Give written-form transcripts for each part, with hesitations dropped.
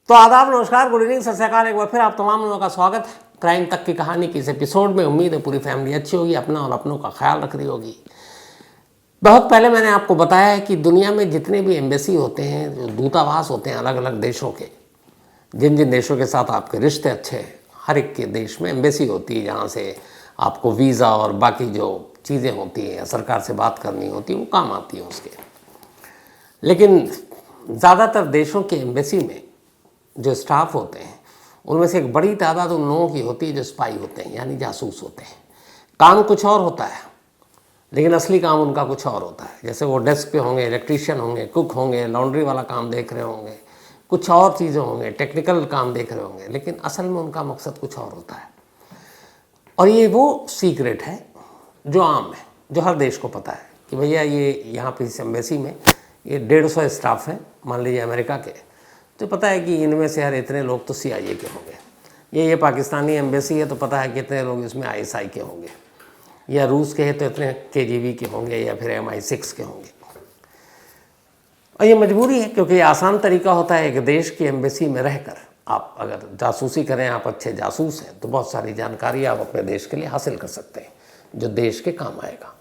तो आदाब, नमस्कार, गुड इवनिंग, सत श्री अकाल। एक बार फिर आप तमाम लोगों का स्वागत है क्राइम तक की कहानी की इस एपिसोड में। उम्मीद है पूरी फैमिली अच्छी होगी, अपना और अपनों का ख्याल रख रही होगी। बहुत पहले मैंने आपको बताया है कि दुनिया में जितने भी एम्बेसी होते हैं, जो दूतावास होते हैं अलग अलग देशों के, जिन जिन देशों के साथ आपके रिश्ते अच्छे हैं, हर एक के देश में एम्बेसी होती है जहाँ से आपको वीज़ा और बाकी जो चीज़ें होती हैं, सरकार से बात करनी होती है, वो काम आती है उसके। लेकिन ज़्यादातर देशों के एम्बेसी में जो स्टाफ होते हैं उनमें से एक बड़ी तादाद उन लोगों की होती है जो स्पाई होते हैं, यानी जासूस होते हैं। काम कुछ और होता है लेकिन असली काम उनका कुछ और होता है। जैसे वो डेस्क पे होंगे, इलेक्ट्रीशियन होंगे, कुक होंगे, लॉन्ड्री वाला काम देख रहे होंगे, कुछ और चीज़ें होंगे, टेक्निकल काम देख रहे होंगे, लेकिन असल में उनका मकसद कुछ और होता है। और ये वो सीक्रेट है जो आम है, जो हर देश को पता है कि भैया ये यहाँ पे इस एम्बेसी में ये 150 स्टाफ हैं, मान लीजिए अमेरिका के, तो पता है कि इनमें से हर इतने लोग तो CIA के होंगे। ये पाकिस्तानी एम्बेसी है तो पता है कि इतने लोग इसमें ISI के होंगे, या रूस के हैं तो इतने KGB के होंगे, या फिर MI6 के होंगे। और ये मजबूरी है क्योंकि ये आसान तरीका होता है एक देश की एम्बेसी में रहकर आप अगर जासूसी करें, आप अच्छे जासूस हैं तो बहुत सारी जानकारी आप अपने देश के लिए हासिल कर सकते हैं जो देश के काम आएगा।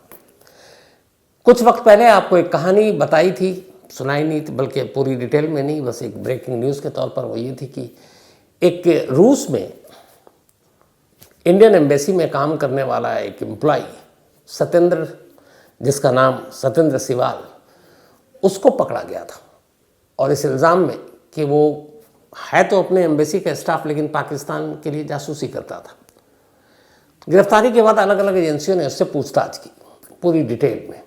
कुछ वक्त पहले आपको एक कहानी बताई थी, सुनाई नहीं थी, बल्कि पूरी डिटेल में नहीं, बस एक ब्रेकिंग न्यूज़ के तौर पर। वो ये थी कि एक रूस में इंडियन एम्बेसी में काम करने वाला एक एम्प्लॉय सत्येंद्र, जिसका नाम सत्येंद्र सिवाल, उसको पकड़ा गया था। और इस इल्ज़ाम में कि वो है तो अपने एम्बेसी का स्टाफ लेकिन पाकिस्तान के लिए जासूसी करता था। गिरफ्तारी के बाद अलग अलग एजेंसियों ने उससे पूछताछ की पूरी डिटेल में,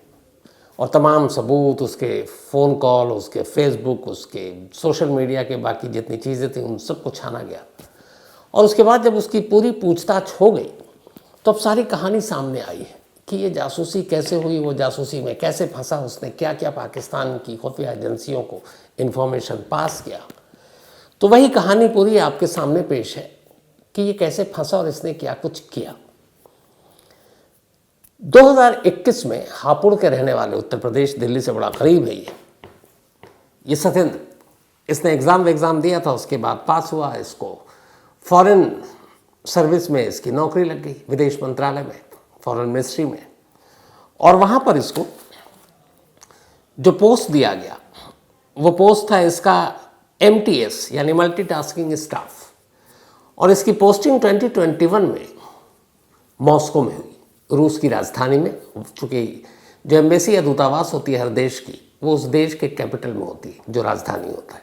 और तमाम सबूत, उसके फ़ोन कॉल, उसके फेसबुक, उसके सोशल मीडिया के बाकी जितनी चीज़ें थी उन सबको छाना गया। और उसके बाद जब उसकी पूरी पूछताछ हो गई तो अब सारी कहानी सामने आई है कि ये जासूसी कैसे हुई, वो जासूसी में कैसे फंसा, उसने क्या क्या पाकिस्तान की खुफिया एजेंसियों को इन्फॉर्मेशन पास किया। तो वही कहानी पूरी आपके सामने पेश है कि ये कैसे फंसा और इसने क्या कुछ किया। 2021 में हापुड़ के रहने वाले, उत्तर प्रदेश, दिल्ली से बड़ा करीब है ये सत्येंद्र, इसने एग्ज़ाम दिया था, उसके बाद पास हुआ। इसको फॉरेन सर्विस में इसकी नौकरी लग गई, विदेश मंत्रालय में, फॉरेन मिनिस्ट्री में। और वहाँ पर इसको जो पोस्ट दिया गया वो पोस्ट था इसका MTS यानी मल्टीटास्किंग स्टाफ। और इसकी पोस्टिंग 2021 में मॉस्को में हुई, रूस की राजधानी में। चूँकि जो एम्बेसी या दूतावास होती है हर देश की, वो उस देश के कैपिटल में होती है जो राजधानी होता है।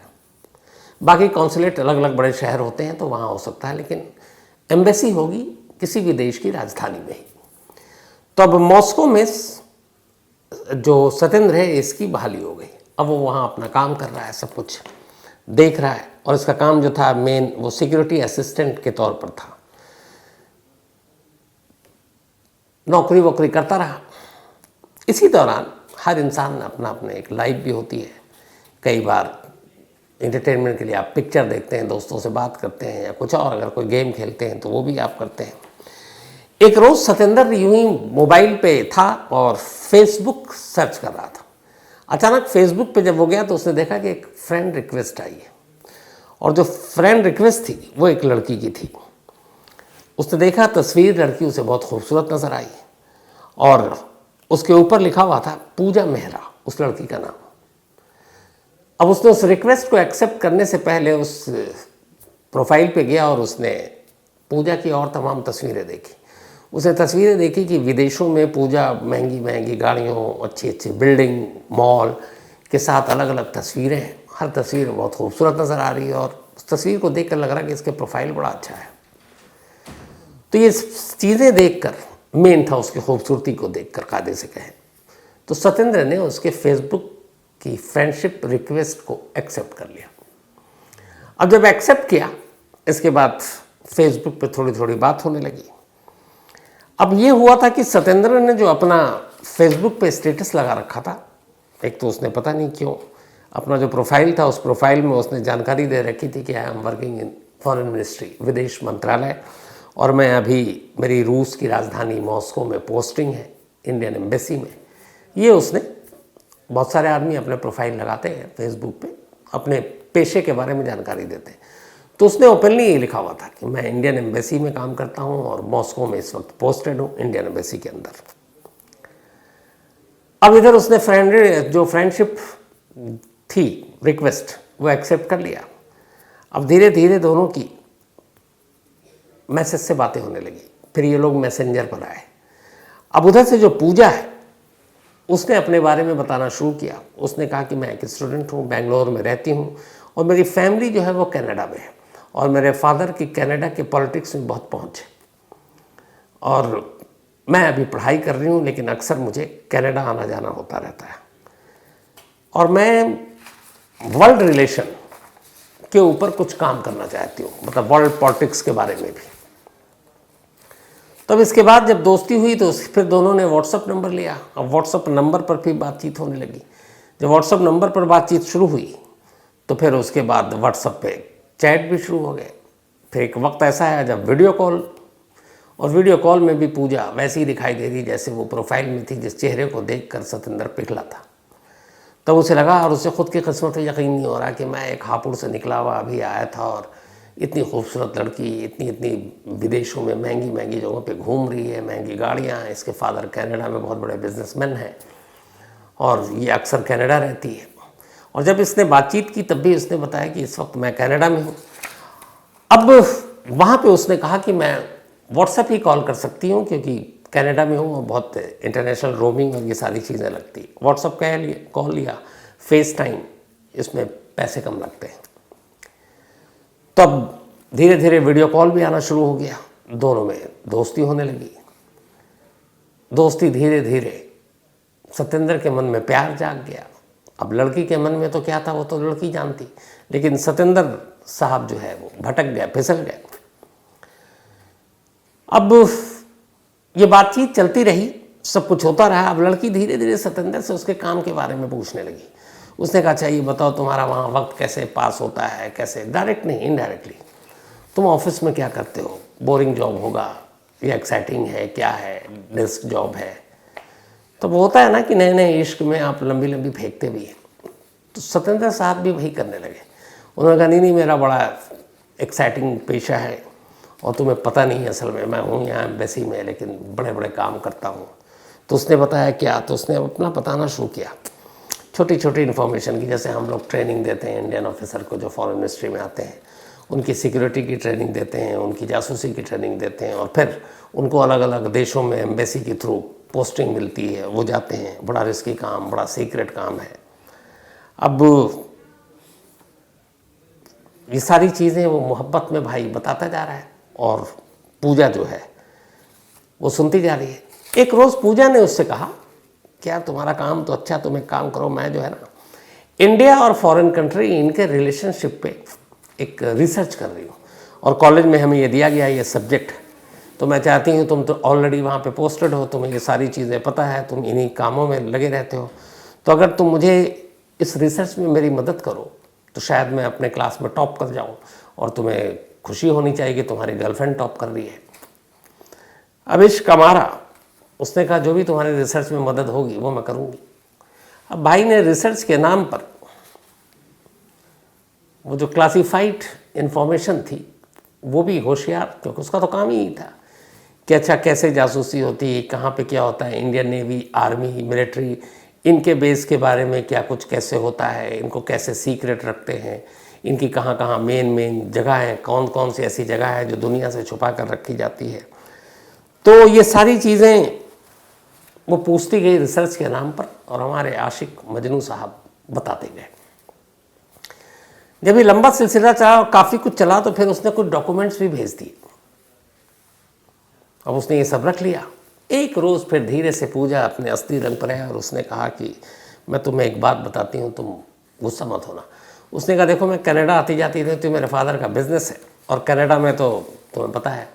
बाकी कॉन्सुलेट अलग अलग बड़े शहर होते हैं तो वहाँ हो सकता है, लेकिन एम्बेसी होगी किसी भी देश की राजधानी में ही। तो अब मॉस्को में जो सत्येंद्र है इसकी बहाली हो गई। अब वो वहाँ अपना काम कर रहा है, सब कुछ देख रहा है। और इसका काम जो था मेन, वो सिक्योरिटी असिस्टेंट के तौर पर था। नौकरी वोकरी करता रहा। इसी दौरान हर इंसान अपना अपने एक लाइफ भी होती है। कई बार एंटरटेनमेंट के लिए आप पिक्चर देखते हैं, दोस्तों से बात करते हैं, या कुछ और, अगर कोई गेम खेलते हैं तो वो भी आप करते हैं। एक रोज़ सत्येंद्र यूं ही मोबाइल पे था और फेसबुक सर्च कर रहा था। अचानक फेसबुक पे जब वो गया तो उसने देखा कि एक फ्रेंड रिक्वेस्ट आई है, और जो फ्रेंड रिक्वेस्ट थी वो एक लड़की की थी। उसने देखा तस्वीर, लड़की उसे बहुत खूबसूरत नज़र आई, और उसके ऊपर लिखा हुआ था पूजा मेहरा, उस लड़की का नाम। अब उसने उस रिक्वेस्ट को एक्सेप्ट करने से पहले उस प्रोफाइल पे गया और उसने पूजा की और तमाम तस्वीरें देखी। उसने तस्वीरें देखी कि विदेशों में पूजा महंगी महंगी गाड़ियों, अच्छी अच्छी बिल्डिंग, मॉल के साथ अलग अलग तस्वीरें हैं। हर तस्वीर बहुत खूबसूरत नज़र आ रही है, और उस तस्वीर को देख कर लग रहा है कि इसके प्रोफाइल बड़ा अच्छा है। तो ये चीज़ें देखकर, मेन था उसकी खूबसूरती को देखकर कायदे से कहें, तो सत्येंद्र ने उसके फेसबुक की फ्रेंडशिप रिक्वेस्ट को एक्सेप्ट कर लिया। अब जब एक्सेप्ट किया, इसके बाद फेसबुक पे थोड़ी थोड़ी बात होने लगी। अब ये हुआ था कि सत्येंद्र ने जो अपना फेसबुक पे स्टेटस लगा रखा था, एक तो उसने पता नहीं क्यों अपना जो प्रोफाइल था उस प्रोफाइल में उसने जानकारी दे रखी थी कि I am working in foreign ministry, विदेश मंत्रालय, और मैं अभी, मेरी रूस की राजधानी मॉस्को में पोस्टिंग है इंडियन एम्बेसी में। ये उसने, बहुत सारे आदमी अपने प्रोफाइल लगाते हैं फेसबुक पे, अपने पेशे के बारे में जानकारी देते हैं। तो उसने ओपनली ये लिखा हुआ था कि मैं इंडियन एम्बेसी में काम करता हूँ और मॉस्को में इस वक्त पोस्टेड हूँ, इंडियन एम्बेसी के अंदर। अब इधर उसने फ्रेंडशिप थी रिक्वेस्ट वो एक्सेप्ट कर लिया। अब धीरे धीरे दोनों की मैसेज से बातें होने लगी, फिर ये लोग मैसेंजर पर आए। अब उधर से जो पूजा है उसने अपने बारे में बताना शुरू किया। उसने कहा कि मैं एक स्टूडेंट हूँ, बेंगलोर में रहती हूँ और मेरी फैमिली जो है वो कनाडा में है और मेरे फादर की कनाडा के पॉलिटिक्स में बहुत पहुँच है और मैं अभी पढ़ाई कर रही हूँ, लेकिन अक्सर मुझे कनाडा आना जाना होता रहता है और मैं वर्ल्ड रिलेशन के ऊपर कुछ काम करना चाहती हूँ, मतलब वर्ल्ड पॉलिटिक्स के बारे में भी। तब इसके बाद जब दोस्ती हुई तो फिर दोनों ने व्हाट्सअप नंबर लिया। अब व्हाट्सअप नंबर पर भी बातचीत होने लगी। जब व्हाट्सअप नंबर पर बातचीत शुरू हुई तो फिर उसके बाद व्हाट्सअप पे चैट भी शुरू हो गए। फिर एक वक्त ऐसा आया जब वीडियो कॉल, और वीडियो कॉल में भी पूजा वैसी ही दिखाई दे रही जैसे वो प्रोफाइल में थी, जिस चेहरे को देखकर सतेंद्र पिघला था। तब उसे लगा और उसे खुद की किस्मत पर यकीन नहीं हो रहा कि मैं एक हापुड़ से निकला हुआ अभी आया था और इतनी खूबसूरत लड़की इतनी इतनी विदेशों में महंगी महंगी जगहों पे घूम रही है, महंगी गाड़ियाँ हैं, इसके फादर कनाडा में बहुत बड़े बिजनेसमैन हैं और ये अक्सर कनाडा रहती है। और जब इसने बातचीत की तब भी उसने बताया कि इस वक्त मैं कनाडा में हूँ। अब वहाँ पे उसने कहा कि मैं व्हाट्सएप ही कॉल कर सकती हूँ क्योंकि कनाडा में हूँ और बहुत इंटरनेशनल रोमिंग और ये सारी चीज़ें लगती है। व्हाट्सएप कॉल लिया, फेस टाइम, इसमें पैसे कम लगते हैं। तब धीरे धीरे वीडियो कॉल भी आना शुरू हो गया, दोनों में दोस्ती होने लगी। दोस्ती धीरे धीरे सतेंद्र के मन में प्यार जाग गया। अब लड़की के मन में तो क्या था वो तो लड़की जानती, लेकिन सतेंद्र साहब जो है वो भटक गए, फिसल गए। अब ये बातचीत चलती रही, सब कुछ होता रहा। अब लड़की धीरे धीरे सतेंद्र से उसके काम के बारे में पूछने लगी। उसने कहा अच्छा ये बताओ तुम्हारा वहाँ वक्त कैसे पास होता है, कैसे, डायरेक्ट नहीं इनडायरेक्टली, तुम ऑफिस में क्या करते हो, बोरिंग जॉब होगा या एक्साइटिंग है, क्या है, डेस्क जॉब है। तो वो होता है ना कि नए नए इश्क में आप लंबी लंबी फेंकते भी हैं। तो सतेंद्र साहब भी वही करने लगे। उन्होंने कहा नहीं मेरा बड़ा एक्साइटिंग पेशा है और तुम्हें पता नहीं असल में मैं हूँ यहाँ एम्बेसी में, लेकिन बड़े बड़े काम करता हूँ। तो उसने बताया क्या, तो उसने अपना बताना शुरू किया, छोटी छोटी इन्फॉर्मेशन की, जैसे हम लोग ट्रेनिंग देते हैं इंडियन ऑफिसर को जो फॉरेन मिनिस्ट्री में आते हैं, उनकी सिक्योरिटी की ट्रेनिंग देते हैं, उनकी जासूसी की ट्रेनिंग देते हैं और फिर उनको अलग अलग देशों में एम्बेसी के थ्रू पोस्टिंग मिलती है, वो जाते हैं। बड़ा रिस्की काम, बड़ा सीक्रेट काम है। अब ये सारी चीज़ें वो मोहब्बत में भाई बताता जा रहा है और पूजा जो है वो सुनती जा रही है। एक रोज़ पूजा ने उससे कहा कि यार तुम्हारा काम तो अच्छा, तुम एक काम करो, मैं जो है ना इंडिया और फॉरेन कंट्री इनके रिलेशनशिप पे एक रिसर्च कर रही हूँ और कॉलेज में हमें ये दिया गया ये सब्जेक्ट, तो मैं चाहती हूँ तुम तो ऑलरेडी वहाँ पे पोस्टेड हो, तुम्हें ये सारी चीज़ें पता है, तुम इन्हीं कामों में लगे रहते हो, तो अगर तुम मुझे इस रिसर्च में मेरी मदद करो तो शायद मैं अपने क्लास में टॉप कर जाऊँ और तुम्हें खुशी होनी चाहिए कि तुम्हारी गर्लफ्रेंड टॉप कर रही है। अब इश्क हमारा, उसने कहा जो भी तुम्हारी रिसर्च में मदद होगी वो मैं करूँगी। अब भाई ने रिसर्च के नाम पर वो जो क्लासिफाइड इन्फॉर्मेशन थी वो भी होशियार, क्योंकि उसका तो काम ही यही था कि अच्छा कैसे जासूसी होती है, कहाँ पे क्या होता है, इंडियन नेवी, आर्मी, मिलिट्री, इनके बेस के बारे में क्या कुछ कैसे होता है, इनको कैसे सीक्रेट रखते हैं, इनकी कहाँ कहाँ मेन जगह है, कौन कौन सी ऐसी जगह है जो दुनिया से छुपा कर रखी जाती है। तो ये सारी चीज़ें वो पूछती गई रिसर्च के नाम पर और हमारे आशिक मजनू साहब बताते गए। जब ये लंबा सिलसिला चला और काफ़ी कुछ चला तो फिर उसने कुछ डॉक्यूमेंट्स भी भेज दिए। अब उसने ये सब रख लिया। एक रोज़ फिर धीरे से पूजा अपने असली रंग पर है और उसने कहा कि मैं तुम्हें एक बात बताती हूँ, तुम गुस्सा मत होना। उसने कहा देखो मैं कनाडा आती जाती रहती हूँ, मेरे फादर का बिजनेस है और कनाडा में तो तुम्हें पता है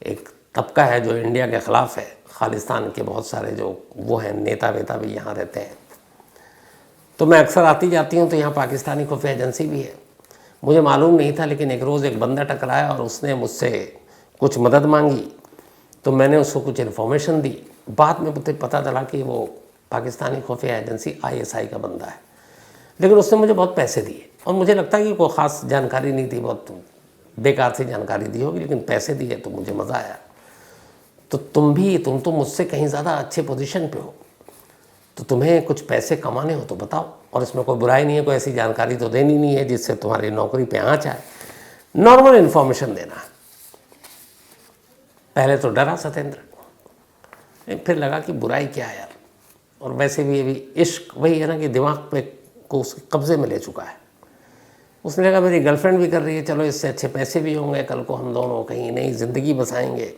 एक तबका है जो इंडिया के ख़िलाफ़ है, खालिस्तान के बहुत सारे जो वो हैं नेता वेता भी यहाँ रहते हैं। तो मैं अक्सर आती जाती हूँ, तो यहाँ पाकिस्तानी खुफिया एजेंसी भी है। मुझे मालूम नहीं था, लेकिन एक रोज़ एक बंदा टकराया और उसने मुझसे कुछ मदद मांगी, तो मैंने उसको कुछ इन्फॉर्मेशन दी। बाद में मुझे पता चला कि वो पाकिस्तानी खुफिया एजेंसी ISI का बंदा है, लेकिन उसने मुझे बहुत पैसे दिए और मुझे लगता है कि कोई ख़ास जानकारी नहीं थी, बहुत बेकार से जानकारी दी होगी, लेकिन पैसे दिए तो मुझे मज़ा आया। तो तुम तो मुझसे कहीं ज़्यादा अच्छे पोजीशन पे हो, तो तुम्हें कुछ पैसे कमाने हो तो बताओ, और इसमें कोई बुराई नहीं है, कोई ऐसी जानकारी तो देनी नहीं है जिससे तुम्हारी नौकरी पे आँच आए, नॉर्मल इन्फॉर्मेशन देना। पहले तो डरा सत्येंद्र, फिर लगा कि बुराई क्या है यार, और वैसे भी अभी इश्क वही है ना कि दिमाग पे को उसके कब्ज़े में ले चुका है। उसने लगा मेरी गर्लफ्रेंड भी कर रही है, चलो इससे अच्छे पैसे भी होंगे, कल को हम दोनों कहीं नई ज़िंदगी बसाएंगे,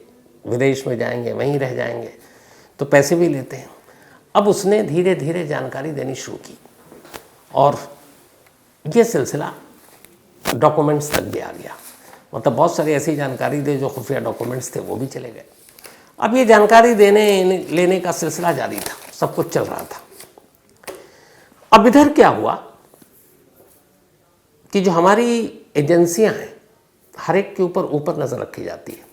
विदेश में जाएंगे, वहीं रह जाएंगे, तो पैसे भी लेते हैं। अब उसने धीरे धीरे जानकारी देनी शुरू की और ये सिलसिला डॉक्यूमेंट्स तक भी आ गया। मतलब बहुत सारी ऐसी जानकारी दे जो खुफिया डॉक्यूमेंट्स थे वो भी चले गए। अब ये जानकारी देने लेने का सिलसिला जारी था, सब कुछ चल रहा था। अब इधर क्या हुआ कि जो हमारी एजेंसियां हैं, हर एक के ऊपर नज़र रखी जाती है।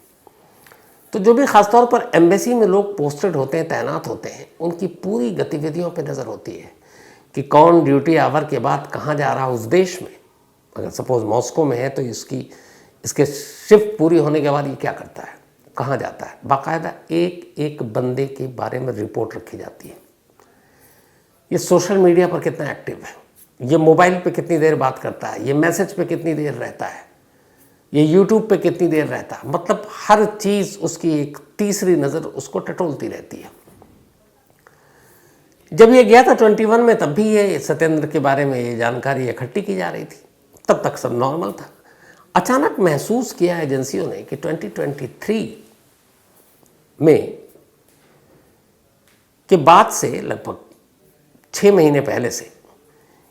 तो जो भी ख़ासतौर पर एम्बेसी में लोग पोस्टेड होते हैं, तैनात होते हैं, उनकी पूरी गतिविधियों पे नज़र होती है कि कौन ड्यूटी आवर के बाद कहाँ जा रहा है उस देश में। अगर सपोज़ मॉस्को में है तो इसके शिफ्ट पूरी होने के बाद ये क्या करता है, कहाँ जाता है, बाकायदा एक एक बंदे के बारे में रिपोर्ट रखी जाती है। ये सोशल मीडिया पर कितना एक्टिव है, ये मोबाइल पे कितनी देर बात करता है, ये मैसेज पे कितनी देर रहता है, ये यूट्यूब पे कितनी देर रहता है, मतलब हर चीज़ उसकी एक तीसरी नज़र उसको टटोलती रहती है। जब ये गया था 21 में, तब भी ये सत्येंद्र के बारे में ये जानकारी इकट्ठी की जा रही थी, तब तक सब नॉर्मल था। अचानक महसूस किया एजेंसियों ने कि 2023 में के बाद से लगभग 6 महीने पहले से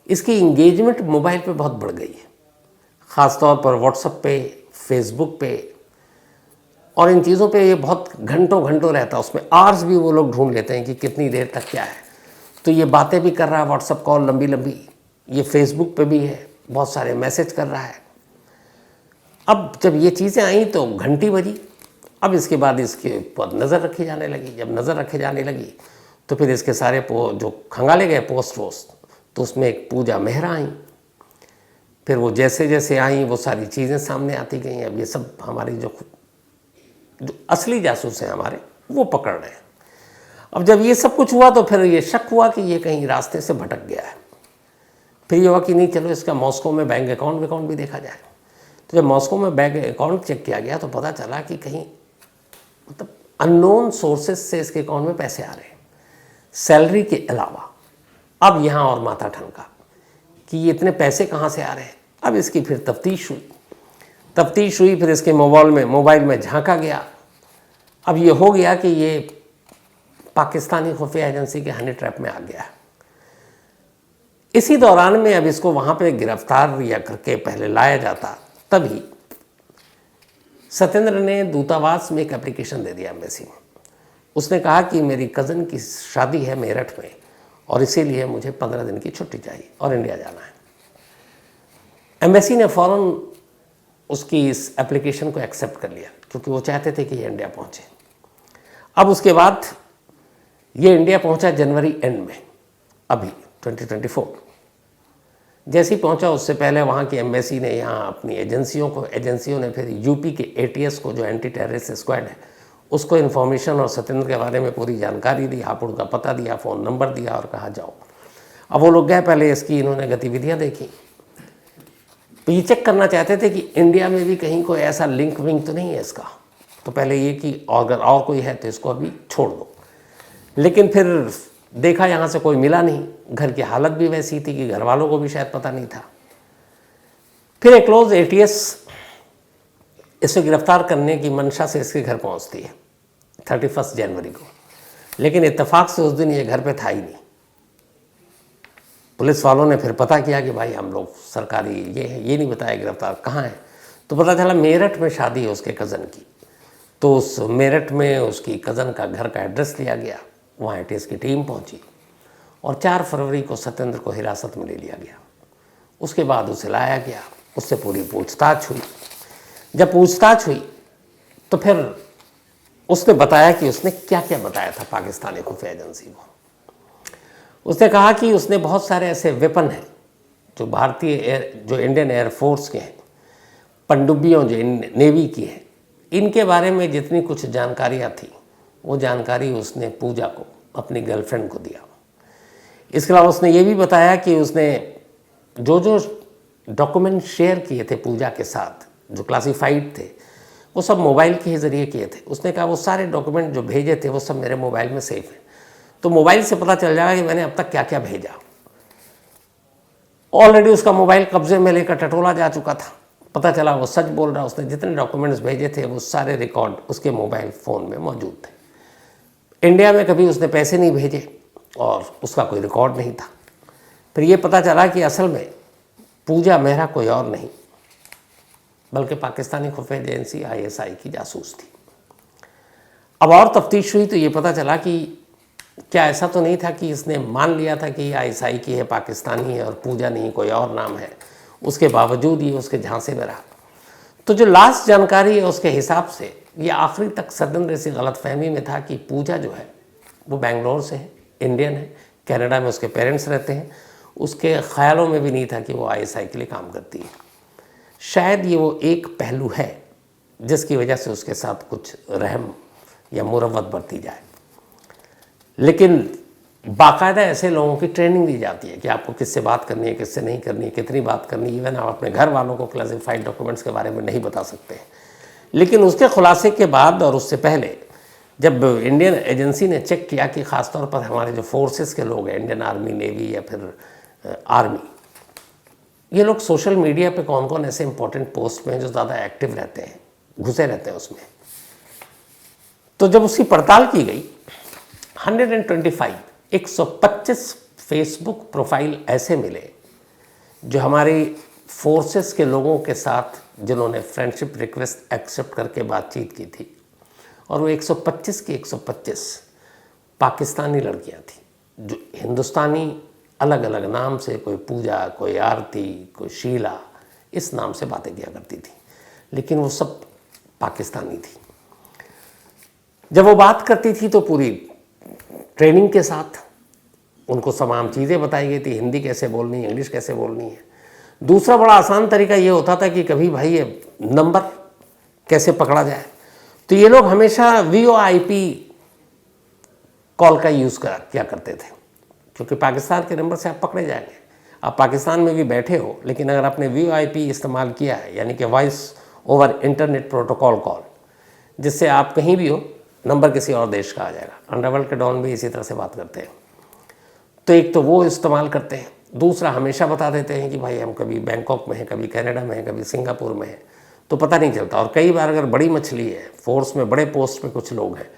इसकी इंगेजमेंट मोबाइल पे बहुत बढ़ गई है, ख़ास तौर पर व्हाट्सएप पे, फेसबुक पे, और इन चीज़ों पे ये बहुत घंटों घंटों रहता है। उसमें आवर्स भी वो लोग ढूंढ लेते हैं कि कितनी देर तक क्या है। तो ये बातें भी कर रहा है, व्हाट्सएप कॉल लंबी लंबी, ये फेसबुक पे भी है, बहुत सारे मैसेज कर रहा है। अब जब ये चीज़ें आई तो घंटी बजी। अब इसके बाद इसके ऊपर नज़र रखी जाने लगी। जब नज़र रखे जाने लगी तो फिर इसके सारे जो खंगाले गए पोस्ट वोस्ट, तो उसमें एक पूजा मेहरा आई। फिर वो जैसे जैसे आई वो सारी चीज़ें सामने आती गई। अब ये सब हमारी जो असली जासूस हैं हमारे, वो पकड़ रहे हैं। अब जब ये सब कुछ हुआ तो फिर ये शक हुआ कि ये कहीं रास्ते से भटक गया है। फिर ये हुआ कि नहीं, चलो इसका मॉस्को में बैंक अकाउंट भी देखा जाए। तो जब मॉस्को में बैंक अकाउंट चेक किया गया तो पता चला कि कहीं मतलब अननोन सोर्सेज से इसके अकाउंट में पैसे आ रहे हैं, सैलरी के अलावा। अब यहाँ और माथा ठनका कि ये इतने पैसे कहाँ से आ रहे हैं। अब इसकी फिर तफ्तीश हुई, फिर इसके मोबाइल में झांका गया। अब ये हो गया कि ये पाकिस्तानी खुफिया एजेंसी के हनी ट्रैप में आ गया। इसी दौरान में अब इसको वहाँ पे गिरफ्तार या करके पहले लाया जाता, तभी सत्येंद्र ने दूतावास में एक एप्लीकेशन दे दिया एम्बेसी में। उसने कहा कि मेरी कज़न की शादी है मेरठ में और इसीलिए मुझे 15 दिन की छुट्टी चाहिए और इंडिया जाना है। एम्बेसी ने फ़ौरन उसकी इस एप्लीकेशन को एक्सेप्ट कर लिया क्योंकि वो चाहते थे कि ये इंडिया पहुँचे। अब उसके बाद ये इंडिया पहुँचा जनवरी एंड में, अभी 2024। जैसे ही पहुँचा उससे पहले वहाँ की एम्बेसी ने यहाँ अपनी एजेंसियों ने फिर यूपी के ATS को, जो एंटी टेररिस्ट स्क्वाड है, उसको इन्फॉर्मेशन और सत्येंद्र के बारे में पूरी जानकारी दी, हापुड़ का पता दिया, फ़ोन नंबर दिया और कहा जाओ। अब वो लोग गए, पहले इसकी इन्होंने गतिविधियाँ देखी, तो ये चेक करना चाहते थे कि इंडिया में भी कहीं कोई ऐसा लिंक विंक तो नहीं है इसका। तो पहले ये कि अगर और कोई है तो इसको अभी छोड़ दो। लेकिन फिर देखा यहाँ से कोई मिला नहीं। घर की हालत भी वैसी थी कि घर वालों को भी शायद पता नहीं था। फिर एक क्लोज ATS इसे गिरफ्तार करने की मंशा से इसके घर पहुँचती है 31 जनवरी को, लेकिन इत्तेफाक से उस दिन ये घर पे था ही नहीं। पुलिस वालों ने फिर पता किया कि भाई हम लोग सरकारी ये है, ये नहीं बताया गिरफ्तार कहाँ है। तो पता चला मेरठ में शादी है उसके कज़न की। तो उस मेरठ में उसकी कज़न का घर का एड्रेस लिया गया, वहाँ ATS की टीम पहुँची और 4 फरवरी को सत्येंद्र को हिरासत में ले लिया गया। उसके बाद उसे लाया गया, उससे पूरी पूछताछ हुई। जब पूछताछ हुई तो फिर उसने बताया कि उसने क्या क्या बताया था पाकिस्तानी खुफिया एजेंसी को। उसने कहा कि उसने बहुत सारे ऐसे वेपन हैं जो जो इंडियन एयरफोर्स के हैं, पनडुब्बियों जो नेवी की है, इनके बारे में जितनी कुछ जानकारियाँ थी वो जानकारी उसने पूजा को, अपनी गर्लफ्रेंड को दिया। इसके अलावा उसने ये भी बताया कि उसने जो जो डॉक्यूमेंट शेयर किए थे पूजा के साथ, जो क्लासिफाइड थे, वो सब मोबाइल के ज़रिए किए थे। उसने कहा वो सारे डॉक्यूमेंट जो भेजे थे वो सब मेरे मोबाइल में सेफ है, तो मोबाइल से पता चल जाएगा कि मैंने अब तक क्या क्या भेजा। ऑलरेडी उसका मोबाइल कब्जे में लेकर टटोला जा चुका था, पता चला वो सच बोल रहा। उसने जितने डॉक्यूमेंट्स भेजे थे वो सारे रिकॉर्ड उसके मोबाइल फ़ोन में मौजूद थे। इंडिया में कभी उसने पैसे नहीं भेजे और उसका कोई रिकॉर्ड नहीं था। फिर ये पता चला कि असल में पूजा मेहरा कोई और नहीं बल्कि पाकिस्तानी खुफिया एजेंसी ISI की जासूस थी। अब और तफ्तीश हुई तो ये पता चला कि क्या ऐसा तो नहीं था कि इसने मान लिया था कि ISI की है, पाकिस्तानी है और पूजा नहीं कोई और नाम है, उसके बावजूद ये उसके झांसे में रहा। तो जो लास्ट जानकारी है उसके हिसाब से ये आखिरी तक सदन ऐसी गलतफहमी में था कि पूजा जो है वो बेंगलोर से है, इंडियन है, कनाडा में उसके पेरेंट्स रहते हैं। उसके ख्यालों में भी नहीं था कि वो ISI के लिए काम करती है। शायद ये वो एक पहलू है जिसकी वजह से उसके साथ कुछ रहम या मुरव्वत बरती जाए। लेकिन बाकायदा ऐसे लोगों की ट्रेनिंग दी जाती है कि आपको किससे बात करनी है, किससे नहीं करनी है, कितनी बात करनी है। इवन आप अपने घर वालों को क्लासिफाइड डॉक्यूमेंट्स के बारे में नहीं बता सकते हैं। लेकिन उसके खुलासे के बाद और उससे पहले जब इंडियन एजेंसी ने चेक किया कि ख़ासतौर पर हमारे जो फोर्सेस के लोग हैं, इंडियन आर्मी, नेवी या फिर आर्मी, ये लोग सोशल मीडिया पे कौन कौन ऐसे इंपॉर्टेंट पोस्ट में जो ज़्यादा एक्टिव रहते हैं, घुसे रहते हैं उसमें, तो जब उसकी पड़ताल की गई 125 फेसबुक प्रोफाइल ऐसे मिले जो हमारी फोर्सेस के लोगों के साथ जिन्होंने फ्रेंडशिप रिक्वेस्ट एक्सेप्ट करके बातचीत की थी, और वो 125 की 125 पाकिस्तानी लड़कियां थी जो हिंदुस्तानी अलग अलग नाम से, कोई पूजा, कोई आरती, कोई शीला, इस नाम से बातें किया करती थी, लेकिन वो सब पाकिस्तानी थी। जब वो बात करती थी तो पूरी ट्रेनिंग के साथ उनको तमाम चीज़ें बताई गई थी, हिंदी कैसे बोलनी है, इंग्लिश कैसे बोलनी है। दूसरा बड़ा आसान तरीका ये होता था कि कभी भाई ये नंबर कैसे पकड़ा जाए, तो ये लोग हमेशा VoIP कॉल का यूज़ किया करते थे, क्योंकि पाकिस्तान के नंबर से आप पकड़े जाएंगे। आप पाकिस्तान में भी बैठे हो, लेकिन अगर आपने VoIP इस्तेमाल किया है, यानी कि voice over internet protocol call, जिससे आप कहीं भी हो नंबर किसी और देश का आ जाएगा। अंडरवर्ल्ड के डॉन भी इसी तरह से बात करते हैं। तो एक तो वो इस्तेमाल करते हैं, दूसरा हमेशा बता देते हैं कि भाई हम कभी बैंकॉक में हैं, कभी कनाडा में हैं, कभी सिंगापुर में हैं, तो पता नहीं चलता। और कई बार अगर बड़ी मछली है, फोर्स में बड़े पोस्ट में कुछ लोग हैं,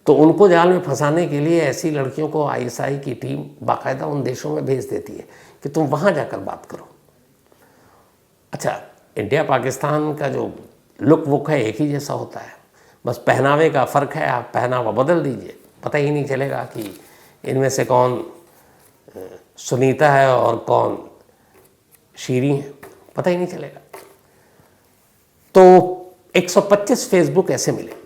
तो उनको जाल में फंसाने के लिए ऐसी लड़कियों को ISI की टीम बाकायदा उन देशों में भेज देती है कि तुम वहाँ जाकर बात करो। अच्छा, इंडिया पाकिस्तान का जो लुक वुक है एक ही जैसा होता है, बस पहनावे का फ़र्क है। आप पहनावा बदल दीजिए, पता ही नहीं चलेगा कि इनमें से कौन सुनीता है और कौन शीरी है, पता ही नहीं चलेगा। तो 125 फेसबुक ऐसे मिले।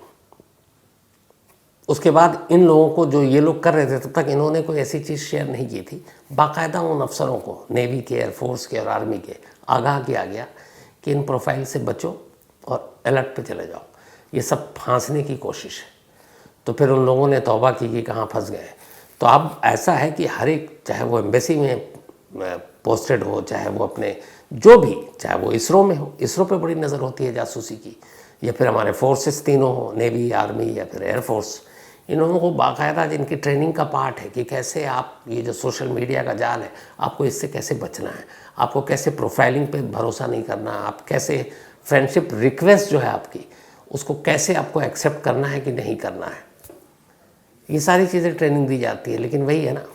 उसके बाद इन लोगों को, जो ये लोग कर रहे थे, तब तक इन्होंने कोई ऐसी चीज़ शेयर नहीं की थी। बाकायदा उन अफसरों को, नेवी के, एयरफोर्स के और आर्मी के, आगाह किया गया कि इन प्रोफाइल से बचो और अलर्ट पे चले जाओ, ये सब फांसने की कोशिश है। तो फिर उन लोगों ने तौबा की कि कहाँ फंस गए। तो अब ऐसा है कि हर एक, चाहे वो एम्बेसी में पोस्टेड हो, चाहे वो अपने जो भी, चाहे वो इसरो में हो, इसरो पे बड़ी नज़र होती है जासूसी की, या फिर हमारे फोर्सेस तीनों हो, नेवी, आर्मी या फिर एयरफोर्स, इन लोगों को बाकायदा जिनकी ट्रेनिंग का पार्ट है कि कैसे आप, ये जो सोशल मीडिया का जाल है, आपको इससे कैसे बचना है, आपको कैसे प्रोफाइलिंग पे भरोसा नहीं करना, आप कैसे फ्रेंडशिप रिक्वेस्ट जो है आपकी, उसको कैसे आपको एक्सेप्ट करना है कि नहीं करना है, ये सारी चीज़ें ट्रेनिंग दी जाती है। लेकिन वही है ना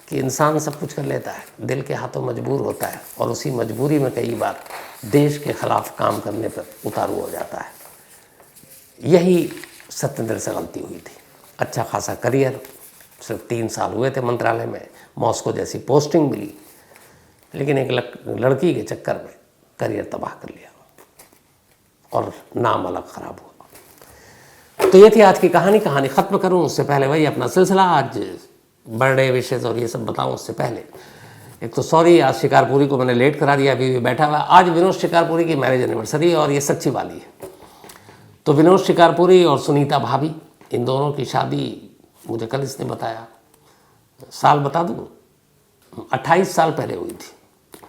कि इंसान सब कुछ कर लेता है, दिल के हाथों मजबूर होता है, और उसी मजबूरी में कई बार देश के ख़िलाफ़ काम करने पर उतारू हो जाता है। यही सत्येंद्र से गलती हुई थी। अच्छा खासा करियर, सिर्फ 3 साल हुए थे मंत्रालय में, मॉस्को जैसी पोस्टिंग मिली, लेकिन एक लड़की के चक्कर में करियर तबाह कर लिया और नाम अलग ख़राब हुआ। तो ये थी आज की कहानी। कहानी ख़त्म करूँ उससे पहले वही अपना सिलसिला, आज बर्थडे विशेज़ और ये सब बताऊँ उससे पहले एक तो सॉरी आज शिकारपुरी को मैंने लेट करा दिया, अभी भी बैठा हुआ। आज विनोद शिकारपुरी की मैरिज एनिवर्सरी और ये सच्ची वाली है। तो विनोद शिकारपुरी और सुनीता भाभी, इन दोनों की शादी मुझे कल इसने बताया, साल बता दूँ, 28 साल पहले हुई थी।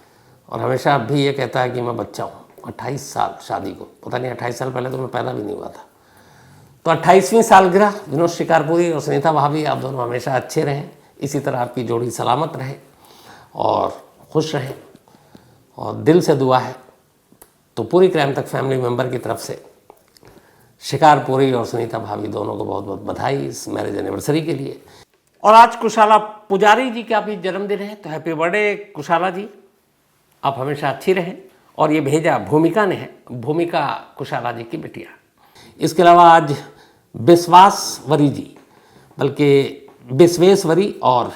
और हमेशा अब भी ये कहता है कि मैं बच्चा हूँ। 28 साल शादी को, पता नहीं 28 साल पहले तो मैं पैदा भी नहीं हुआ था। तो 28वीं सालगिरह विनोद शिकारपुरी और सुनीता भाभी, आप दोनों हमेशा अच्छे रहें, इसी तरह आपकी जोड़ी सलामत रहे और खुश रहें। और दिल से दुआ है तो पूरी क्राइम तक फैमिली मेम्बर की तरफ से शिकारपुरी और सुनीता भाभी दोनों को बहुत बहुत बधाई इस मैरिज एनिवर्सरी के लिए। और आज कुशाला पुजारी जी का भी जन्मदिन है, तो हैप्पी बर्थडे कुशाला जी, आप हमेशा अच्छी रहें। और ये भेजा भूमिका ने है, भूमिका कुशाला जी की बिटिया। इसके अलावा आज विश्वासवरी जी, बल्कि विश्वेश्वरी और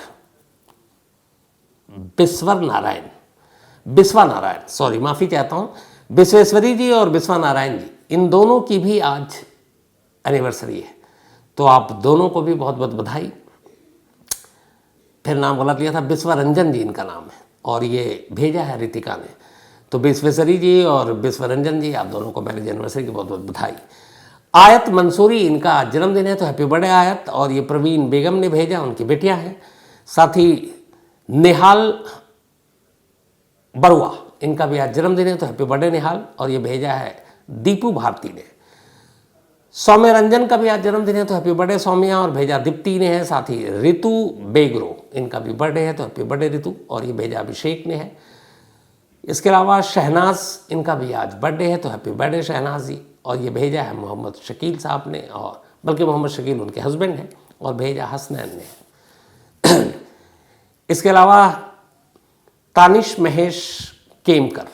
विश्वा नारायण, सॉरी माफ़ी चाहता हूँ, विश्वेश्वरी जी और विश्वा नारायण जी, इन दोनों की भी आज एनिवर्सरी है। तो आप दोनों को भी बहुत बहुत बधाई। फिर नाम गलत लिया था, विश्वरंजन जी इनका नाम है और ये भेजा है रितिका ने। तो विश्वेश्वरी जी और विश्वरंजन जी, आप दोनों को मैरिज एनिवर्सरी की बहुत बहुत बधाई। आयत मंसूरी, इनका जन्मदिन है, तो हैप्पी बर्थडे आयत। और ये प्रवीण बेगम ने भेजा, उनकी बेटियां हैं। साथ ही निहाल बरुआ, इनका भी आज जन्मदिन है, तो हैप्पी बर्थडे निहाल। और ये भेजा है दीपू भारती ने। सौम्य रंजन का भी आज जन्मदिन है, तो हैप्पी बर्थडे सौम्या। और भेजा दीप्ति ने है। साथ ही ऋतु बेगरो, इनका भी बर्थडे है, तो हैप्पी बर्थडे ऋतु। और ये भेजा अभिषेक ने है। इसके अलावा शहनाज, इनका भी आज बर्थडे है, तो हैप्पी बर्थडे शहनाज जी। और ये भेजा है मोहम्मद शकील साहब ने, और बल्कि मोहम्मद शकील उनके हस्बैंड हैं। और भेजा हसनैन ने। इसके अलावा Tanish Mahesh Kemkar,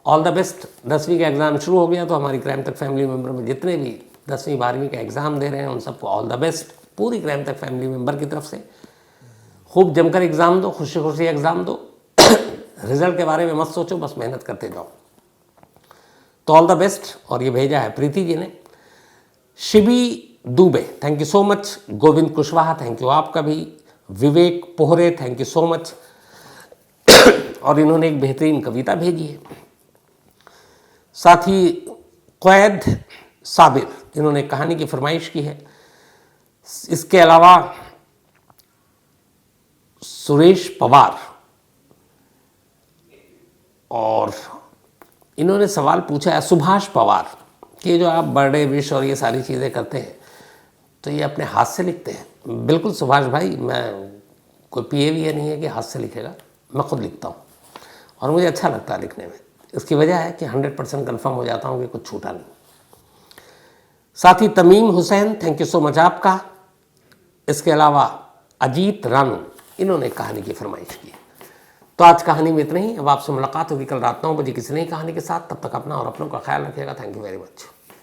all the best. 10वीं का एग्ज़ाम शुरू हो गया, तो हमारी क्राइम तक फैमिली मेम्बर में जितने भी 10वीं 12वीं का एग्ज़ाम दे रहे हैं, उन सबको ऑल द बेस्ट पूरी क्राइम तक फैमिली मेम्बर की तरफ से। खूब जमकर एग्ज़ाम दो, खुशी खुशी एग्ज़ाम दो। रिजल्ट के बारे में मत सोचो, बस मेहनत करते जाओ। तो ऑल द बेस्ट। और ये भेजा है प्रीति जी ने। Shibi Dubey, thank you so much. Govind Kushwaha, thank you आपका भी। Vivek Pohre, thank you so much. और इन्होंने एक बेहतरीन कविता भेजी है। साथ ही क़ैद साबिर, इन्होंने कहानी की फरमाइश की है। इसके अलावा सुरेश पवार, और इन्होंने सवाल पूछा है सुभाष पवार कि जो आप बर्थडे विश और ये सारी चीज़ें करते हैं, तो ये अपने हाथ से लिखते हैं? बिल्कुल सुभाष भाई, मैं कोई पीए भी नहीं है कि हाथ से लिखेगा, मैं खुद लिखता हूँ और मुझे अच्छा लगता है लिखने में। इसकी वजह है कि 100% कन्फर्म हो जाता हूँ कि कुछ छूटा नहीं। साथ ही Tamim Hussain, thank you so much आपका। इसके अलावा अजीत रानू, इन्होंने कहानी की फरमाइश की है। तो आज कहानी में इतना ही। अब आपसे मुलाकात होगी कल रात 9 बजे किसी नई कहानी के साथ। तब तक अपना और अपनों का ख्याल रखिएगा। Thank you very much.